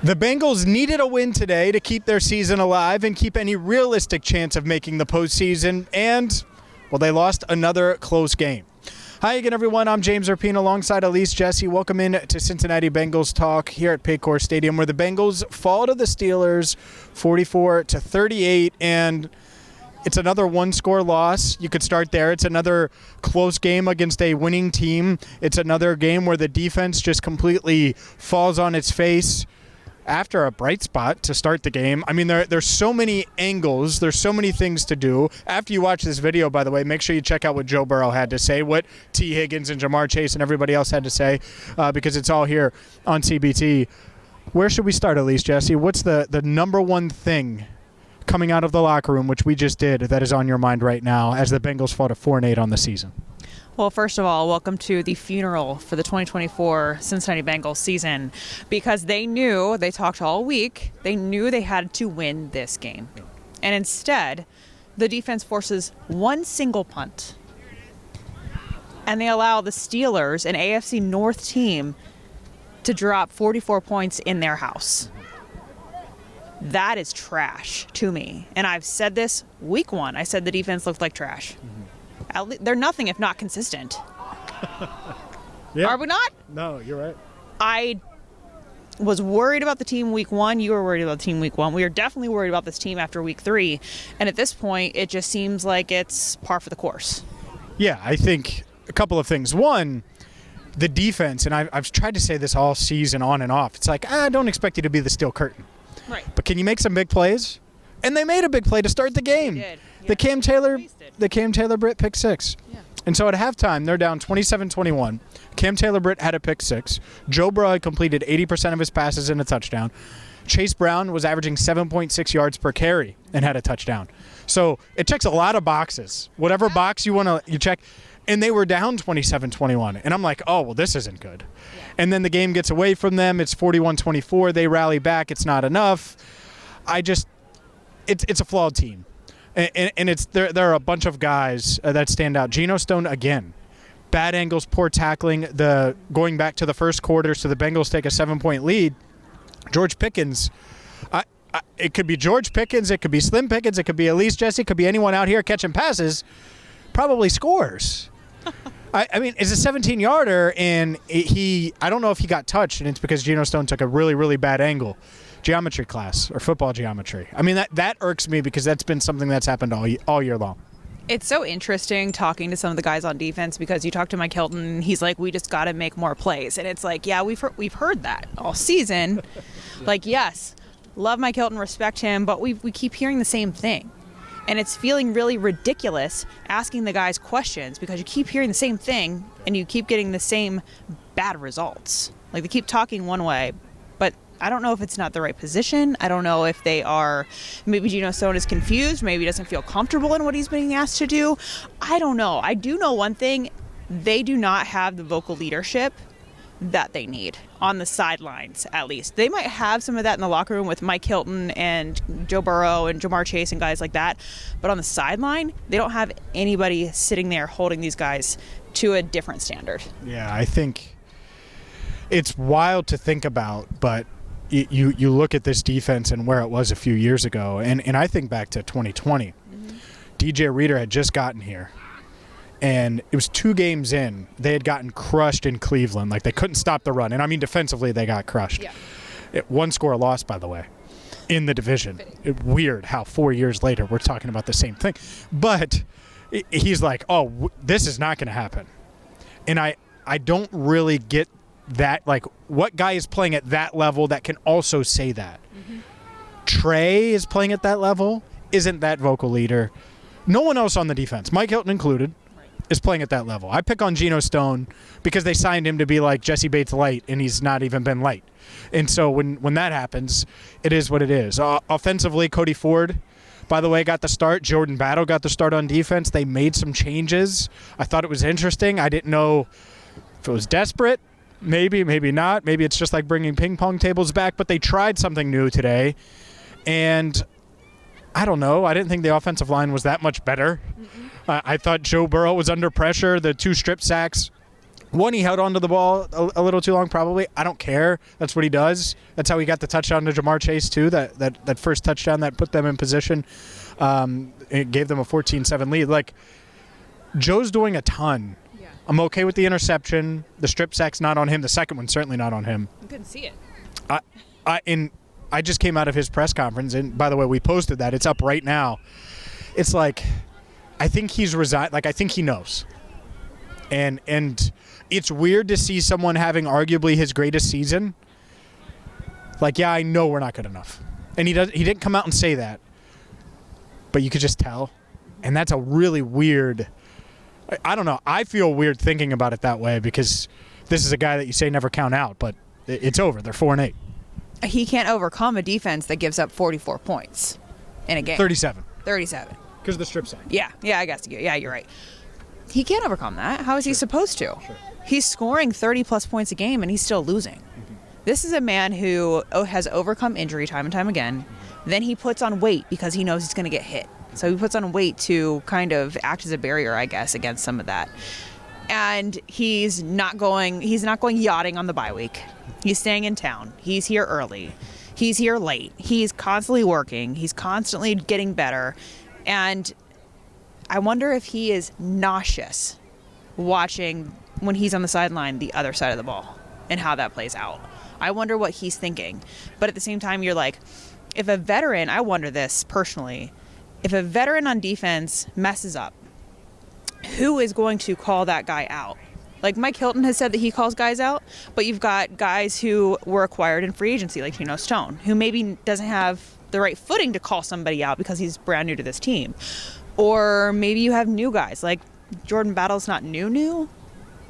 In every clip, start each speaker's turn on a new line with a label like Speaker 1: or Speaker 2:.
Speaker 1: The Bengals needed a win today to keep their season alive and keep any realistic chance of making the postseason, and, well, they lost another close game. Hi again, everyone. I'm James Rapien alongside Elise Jesse. Welcome in to Cincinnati Bengals Talk here at Paycor Stadium, where the Bengals fall to the Steelers 44-38, and it's another one-score loss. You could start there. It's another close game against a winning team. It's another game where the defense just completely falls on its face after a bright spot to start the game. I mean, there's so many angles. There's so many things to do. After you watch this video, by the way, make sure you check out what Joe Burrow had to say, what T. Higgins and Jamar Chase and everybody else had to say, because it's all here on CBT. Where should we start, Elise, Jesse? What's the number one thing coming out of the locker room, which we just did, that is on your mind right now as the Bengals fall to 4-8 on the season?
Speaker 2: Well, first of all, welcome to the funeral for the 2024 Cincinnati Bengals season, because they talked all week, they knew they had to win this game. And instead, the defense forces one single punt, and they allow the Steelers, an AFC North team, to drop 44 points in their house. That is trash to me. And I've said this week one. I said the defense looked like trash. They're nothing if not consistent.
Speaker 1: Yeah.
Speaker 2: Are we not?
Speaker 1: No, you're right.
Speaker 2: I was worried about the team week one. You were worried about the team week one. We are definitely worried about this team after week three. And at this point, it just seems like it's par for the course.
Speaker 1: Yeah, I think a couple of things. One, the defense, and I've tried to say this all season on and off. It's like, I don't expect you to be the steel curtain.
Speaker 2: Right.
Speaker 1: But can you make some big plays? And they made a big play to start the game.
Speaker 2: They did. Yeah.
Speaker 1: The Cam Taylor Britt pick six.
Speaker 2: Yeah.
Speaker 1: And so at halftime, they're down 27-21. Cam Taylor Britt had a pick six. Joe Burrow had completed 80% of his passes in a touchdown. Chase Brown was averaging 7.6 yards per carry and had a touchdown. So it checks a lot of boxes. Whatever box you want to check. And they were down 27-21. And I'm like, oh, well, this isn't good. Yeah. And then the game gets away from them. It's 41-24. They rally back. It's not enough. It's a flawed team. And there are a bunch of guys that stand out. Geno Stone, again, bad angles, poor tackling, going back to the first quarter, so the Bengals take a 7-point lead. George Pickens, it could be George Pickens, it could be Slim Pickens, it could be Elise Jesse, it could be anyone out here catching passes, probably scores. I mean, it's a 17-yarder, and I don't know if he got touched, and it's because Geno Stone took a really, really bad angle. Geometry class or football geometry. I mean, that irks me because that's been something that's happened all year long.
Speaker 2: It's so interesting talking to some of the guys on defense, because you talk to Mike Hilton and he's like, we just got to make more plays. And it's like, yeah, we've heard that all season. Like, yes, love Mike Hilton, respect him, but we keep hearing the same thing. And it's feeling really ridiculous asking the guys questions because you keep hearing the same thing and you keep getting the same bad results. Like, they keep talking one way, but I don't know if it's not the right position. I don't know if maybe Geno Stone is confused. Maybe he doesn't feel comfortable in what he's being asked to do. I don't know. I do know one thing. They do not have the vocal leadership that they need on the sidelines, at least. They might have some of that in the locker room with Mike Hilton and Joe Burrow and Jamar Chase and guys like that. But on the sideline, they don't have anybody sitting there holding these guys to a different standard.
Speaker 1: Yeah, I think it's wild to think about, but you look at this defense and where it was a few years ago, and I think back to 2020. Mm-hmm. DJ Reader had just gotten here, and it was 2 games in. They had gotten crushed in Cleveland. Like, they couldn't stop the run. And, I mean, defensively, they got crushed. Yeah. One-score loss, by the way, in the division. Weird how 4 years later we're talking about the same thing. But he's like, oh, this is not going to happen. And I don't really get that, like, what guy is playing at that level that can also say that? Mm-hmm. Trey is playing at that level, isn't that vocal leader. No one else on the defense, Mike Hilton included, is playing at that level. I pick on Geno Stone because they signed him to be like Jesse Bates light, and he's not even been light. And so when that happens, it is what it is. Offensively, Cody Ford, by the way, got the start. Jordan Battle got the start on defense. They made some changes. I thought it was interesting. I didn't know if it was desperate. Maybe not. Maybe it's just like bringing ping pong tables back, but they tried something new today. And I don't know. I didn't think the offensive line was that much better. I thought Joe Burrow was under pressure. The 2 strip sacks One, he held onto the ball a little too long, probably. I don't care. That's what he does. That's how he got the touchdown to Jamar Chase, too, that first touchdown that put them in position. It gave them a 14-7 lead. Like, Joe's doing a ton. Yeah. I'm okay with the interception. The strip sack's not on him. The second one's certainly not on him.
Speaker 2: You couldn't see it.
Speaker 1: I just came out of his press conference, and by the way, we posted that. It's up right now. It's like, I think he's resigned. Like, I think he knows. And it's weird to see someone having arguably his greatest season. Like, yeah, I know we're not good enough. And he didn't come out and say that. But you could just tell. And that's a really weird, I don't know. I feel weird thinking about it that way because this is a guy that you say never count out, but it's over. They're 4-8.
Speaker 2: He can't overcome a defense that gives up 44 points in a game.
Speaker 1: 37.
Speaker 2: Because
Speaker 1: of the strip sack.
Speaker 2: Yeah, I guess. Yeah, you're right. He can't overcome that. How is he supposed to?
Speaker 1: Sure.
Speaker 2: He's scoring 30-plus points a game, and he's still losing. Mm-hmm. This is a man who has overcome injury time and time again. Mm-hmm. Then he puts on weight because he knows he's going to get hit. So he puts on weight to kind of act as a barrier, I guess, against some of that. And he's not going yachting on the bye week. He's staying in town. He's here early. He's here late. He's constantly working. He's constantly getting better. And I wonder if he is nauseous watching when he's on the sideline the other side of the ball and how that plays out. I wonder what he's thinking. But at the same time, you're like, if a veteran, I wonder this personally, if a veteran on defense messes up, who is going to call that guy out? Like Mike Hilton has said that he calls guys out, but you've got guys who were acquired in free agency, like Tino Stone, who maybe doesn't have the right footing to call somebody out because he's brand new to this team. Or maybe you have new guys, like Jordan Battle's not new,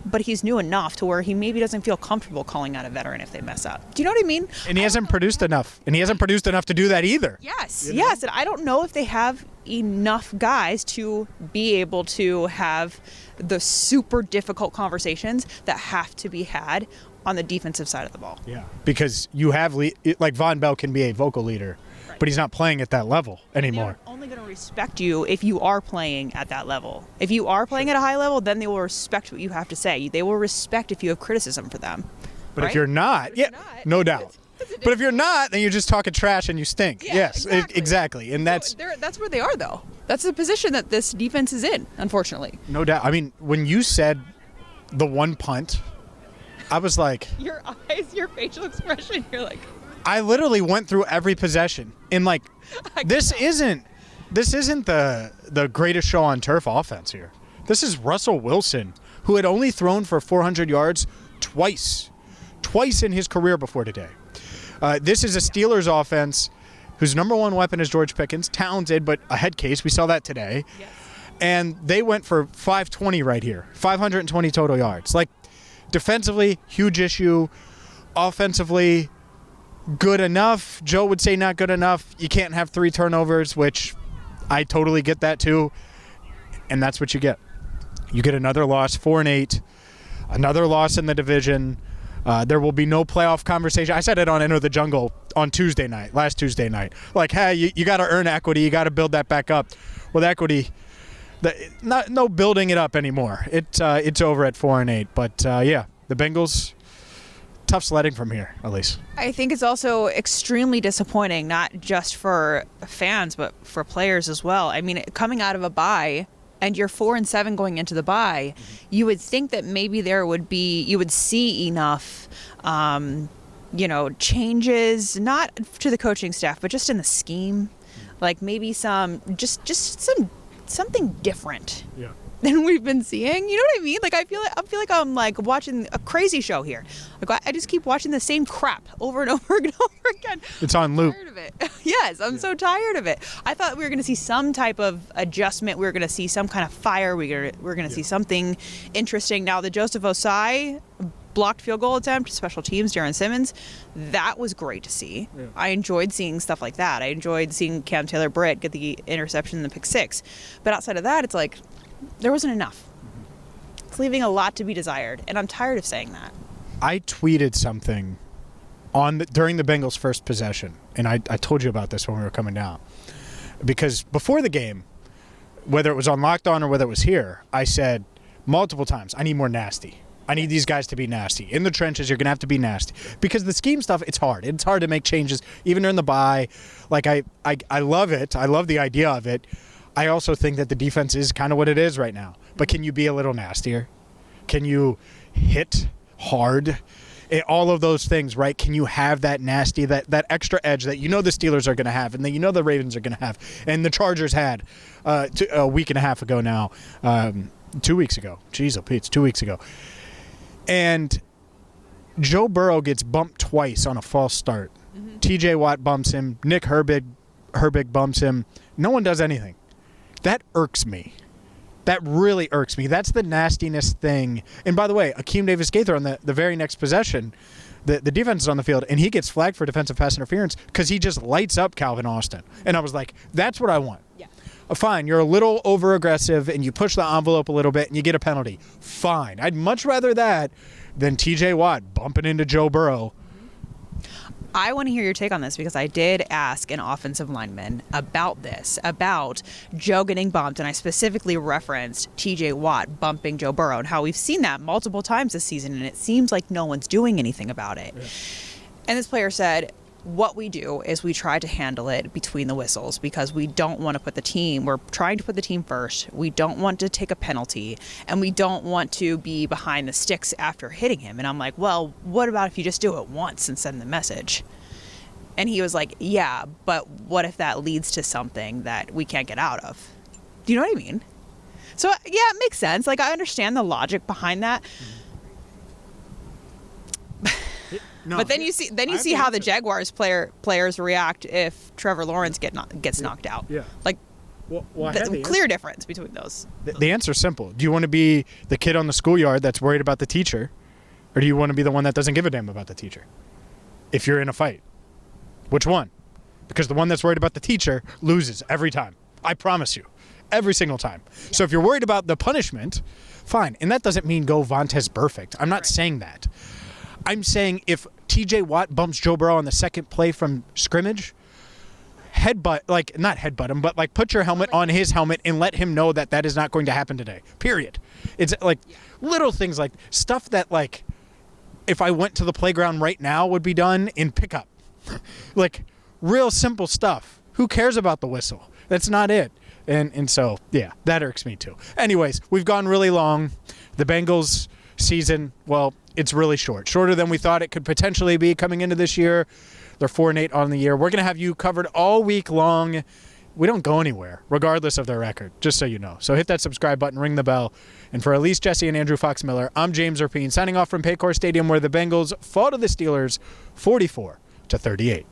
Speaker 2: but he's new enough to where he maybe doesn't feel comfortable calling out a veteran if they mess up. Do you know what I mean?
Speaker 1: And he hasn't produced enough. And he hasn't produced enough to do that either.
Speaker 2: Yes. And I don't know if they have enough guys to be able to have the super difficult conversations that have to be had on the defensive side of the ball.
Speaker 1: Yeah. Because you have, like Von Bell can be a vocal leader, right, but he's not playing at that level anymore.
Speaker 2: They're only going to respect you if you are playing at that level. If you are playing at a high level, then they will respect what you have to say. They will respect if you have criticism for them.
Speaker 1: But if you're not, no doubt. But if you're not, then you're just talking trash and you stink.
Speaker 2: Yeah,
Speaker 1: yes, exactly. And that's
Speaker 2: where they are, though. That's the position that this defense is in, unfortunately.
Speaker 1: No doubt. I mean, when you said the one punt, I was like...
Speaker 2: Your eyes, your facial expression, you're like...
Speaker 1: I literally went through every possession. And, like, this isn't the greatest show on turf offense here. This is Russell Wilson, who had only thrown for 400 yards twice in his career before today. This is a Steelers offense whose number one weapon is George Pickens, talented, but a head case. We saw that today. Yes. And they went for 520 right here, 520 total yards. Like, defensively, huge issue. Offensively, good enough. Joe would say not good enough. You can't have 3 turnovers, which I totally get that too. And that's what you get. You get another loss, 4-8, another loss in the division. There will be no playoff conversation. I said it on Enter the Jungle on last Tuesday night. Like, hey, you got to earn equity. You got to build that back up. With equity, no building it up anymore. It's over at 4-8. But, the Bengals, tough sledding from here, at least.
Speaker 2: I think it's also extremely disappointing, not just for fans, but for players as well. I mean, coming out of a bye, and you're 4-7 going into the bye, you would think that maybe you would see enough, changes, not to the coaching staff, but just in the scheme, like maybe something different than we've been seeing. You know what I mean? Like I feel like I'm like watching a crazy show here. Like I just keep watching the same crap over and over and over again.
Speaker 1: It's on loop.
Speaker 2: I'm tired of it. Yes, I'm so tired of it. I thought we were going to see some type of adjustment. We were going to see some kind of fire. We're going to see something interesting. Now the Joseph Osai blocked field goal attempt, special teams, Darren Simmons, that was great to see. Yeah. I enjoyed seeing stuff like that. I enjoyed seeing Cam Taylor-Britt get the interception in the pick 6. But outside of that, it's like there wasn't enough. It's leaving a lot to be desired, and I'm tired of saying that.
Speaker 1: I tweeted something during the Bengals' first possession, and I told you about this when we were coming down. Because before the game, whether it was on Locked On or whether it was here, I said multiple times, I need more nasty. I need these guys to be nasty. In the trenches, you're going to have to be nasty. Because the scheme stuff, it's hard. It's hard to make changes, even during the bye. Like, I love it. I love the idea of it. I also think that the defense is kind of what it is right now. But can you be a little nastier? Can you hit hard? All of those things, right? Can you have that nasty, that extra edge that you know the Steelers are going to have and that you know the Ravens are going to have and the Chargers had a week and a half ago now, 2 weeks ago. Jeez, oh Pete, 2 weeks ago. And Joe Burrow gets bumped twice on a false start. Mm-hmm. TJ Watt bumps him. Nick Herbig bumps him. No one does anything. That irks me. That really irks me. That's the nastiness thing. And by the way, Akeem Davis-Gaither on the very next possession, the defense is on the field, and he gets flagged for defensive pass interference because he just lights up Calvin Austin. And I was like, that's what I want. Yeah. Fine, you're a little over-aggressive, and you push the envelope a little bit, and you get a penalty. Fine. I'd much rather that than TJ Watt bumping into Joe Burrow.
Speaker 2: I want to hear your take on this because I did ask an offensive lineman about this, about Joe getting bumped, and I specifically referenced TJ Watt bumping Joe Burrow and how we've seen that multiple times this season, and it seems like no one's doing anything about it. Yeah. And this player said, what we do is we try to handle it between the whistles because we don't want to put the team, we're trying to put the team first. We don't want to take a penalty and we don't want to be behind the sticks after hitting him. And I'm like, well, what about if you just do it once and send the message? And he was like, yeah, but what if that leads to something that we can't get out of? Do you know what I mean? So, yeah, it makes sense. Like, I understand the logic behind that. No, but then you see how the Jaguars players react if Trevor Lawrence gets knocked out. Yeah. Like, that's a clear difference between those.
Speaker 1: The answer's simple. Do you want to be the kid on the schoolyard that's worried about the teacher, or do you want to be the one that doesn't give a damn about the teacher if you're in a fight? Which one? Because the one that's worried about the teacher loses every time. I promise you. Every single time. Yeah. So if you're worried about the punishment, fine. And that doesn't mean go Vontaze perfect. I'm not saying that. I'm saying if TJ Watt bumps Joe Burrow on the second play from scrimmage, not headbutt him, but like put your helmet on his helmet and let him know that that is not going to happen today. Period. It's like little things like stuff that like if I went to the playground right now would be done in pickup. Like real simple stuff. Who cares about the whistle? That's not it. And so, yeah, that irks me too. Anyways, we've gone really long. The Bengals season, well, it's really short. Shorter than we thought it could potentially be coming into this year. They're 4-8 on the year. We're going to have you covered all week long. We don't go anywhere, regardless of their record, just so you know. So hit that subscribe button, ring the bell. And for Elise, Jesse, and Andrew Fox Miller, I'm James Rapien, signing off from Paycor Stadium, where the Bengals fall to the Steelers 44-38.